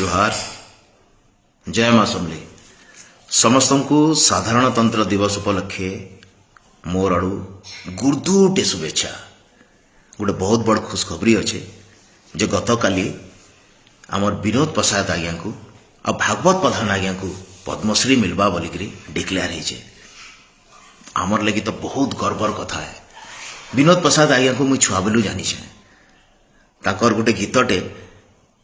जुहार जय मां समली समस्त को साधारणतंत्र दिवस उपलक्षे मोर आड़ू गुर्दुटे शुभेच्छा। गोटे बहुत बड़ खुशखबरी अच्छे जे गत काली आमर विनोद प्रसाद आज्ञा को आ भागवत प्रधान आज्ञा को पद्मश्री मिलवा बोलिकी डिक्लेयर होइछे। आमर लगी तो बहुत गर्वर कथा है। विनोद प्रसाद आज्ञा को मुझ छुआ बेलू जानी ताकर गोटे गीतटे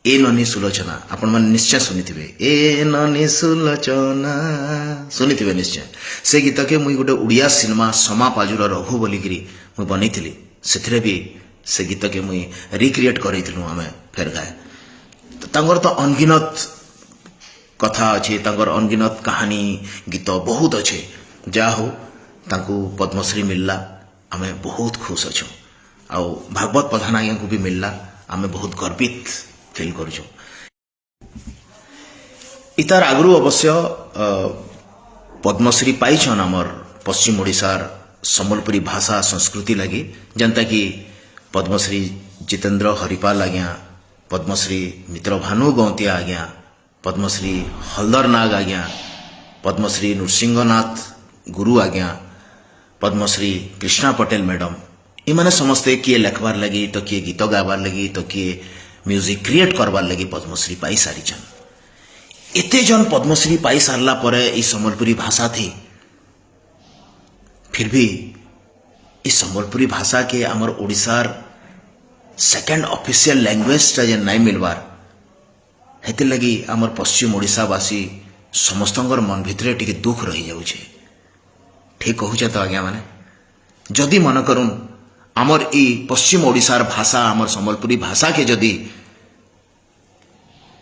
ए ननी सुलोचना आपण मैंने निश्चय सुनिथिबे। ए ननी सुलोचना सुनिथिबे निश्चय। से गीत के मुई गोटे उड़िया सिनेमा समा पाजुर रघु बोलिकी मुई बनईथिली। सेथिरे भी से गीत के मुई रिक्रिएट करइथिलु आमे फेर गाए। तांगर तो अनगिनत कथा अच्छे, तांगर अनगिनत कहानी गीत बहुत अच्छे। जा हो तांको पद्मश्री मिलला आमे बहुत खुश अच्छु। आ भागवत प्रधान आज्ञा को भी मिलला आमे बहुत गर्वित फिल करूँ। इतार आगु अवश्य पद्मश्री पाइछन आमर पश्चिम ओडिशार सम्बलपुरी भाषा संस्कृति लगी, जनता कि पद्मश्री जितेंद्र हरिपाल आज्ञा, पद्मश्री मित्र भानु गौंतिया आज्ञा, पद्मश्री हलदर नाग आज्ञा, पद्मश्री नृसिंहनाथ गुरु आज्ञा, पद्मश्री कृष्णा पटेल मैडम, इमाने समस्ते किए लेखबार लगी तो किए गीत गाबार लगी तो किए म्यूजिक क्रिएट करवार लगी पद्मश्री पाई सारीछन। एते जन पद्मश्री पाई सारला परे ई सम्बलपुरी भाषा थी, फिर भी ई सम्बलपुरी भाषा के आमर ओडिशार सेकेंड ऑफिशियल लैंग्वेज टा जेन नहीं मिलवार, हेते लगी आमर पश्चिम ओडिशावासी समस्तंगर मन भितरे टिके दुख रही जाउछे। ठीक कहूचे तो आज्ञा माने जदि मन करूँ आमर ई पश्चिम ओडिशार भाषा आमर सम्बलपुरी भाषा के जदि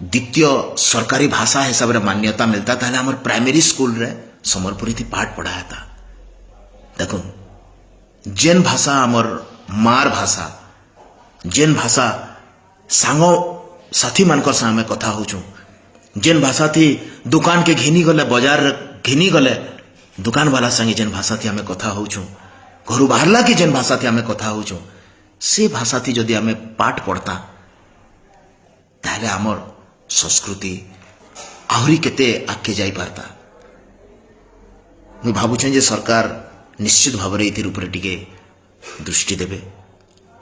द्वितीय सरकारी भाषा हिसाब रे मान्यता मिलता ताहले आमर प्राइमरी स्कूल रे सम्बलपुरी थी पाठ पढ़ाया था। देखो जेन भाषा आमर मार भाषा, जेन भाषा सांगो साथी मानकर सामे कथा होचु, जेन भाषा थी दुकान के घिनी गले, बाजार घिनी गले दुकान वाला संगे जेन भाषा थी हमें कथा होचु, घर बाहरला की जेन भाषा थी हमें कथा होचु, से भाषा थी जदि हमें पाठ पढ़ता ताहले आमर संस्कृति आहरी केते आगे जाई पारता। मुझे भावुछे जे सरकार निश्चित भाव में ऊपर टिके दृष्टि देवे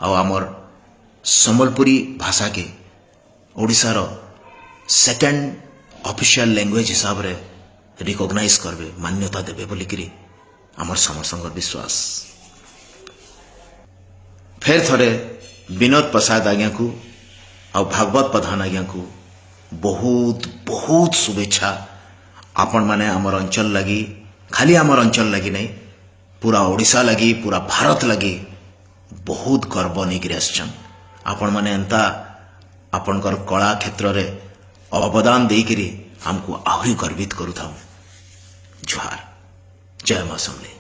आ आमर सम्बलपुरी भाषा के ओडिशार सेकेंड ऑफिशियल लैंग्वेज हिसाब रे रिकॉग्नाइज करबे, मान्यता देवे बोलिकी आमर समस्तंकर विश्वास। फेर थरे विनोद प्रसाद आज्ञा को आ भागवत प्रधान आज्ञा को बहुत बहुत शुभेच्छा। आपण माने आमर अंचल लगी, खाली आमर अंचल लगी नहीं, पूरा ओडिशा लगी, पूरा भारत लगी बहुत गर्व नहीं आसछन। आपण माने एंता आपणकर कला क्षेत्र रे अवदान देकरी हमको आहरी गर्वित करूँ। जुहार जय मां समली।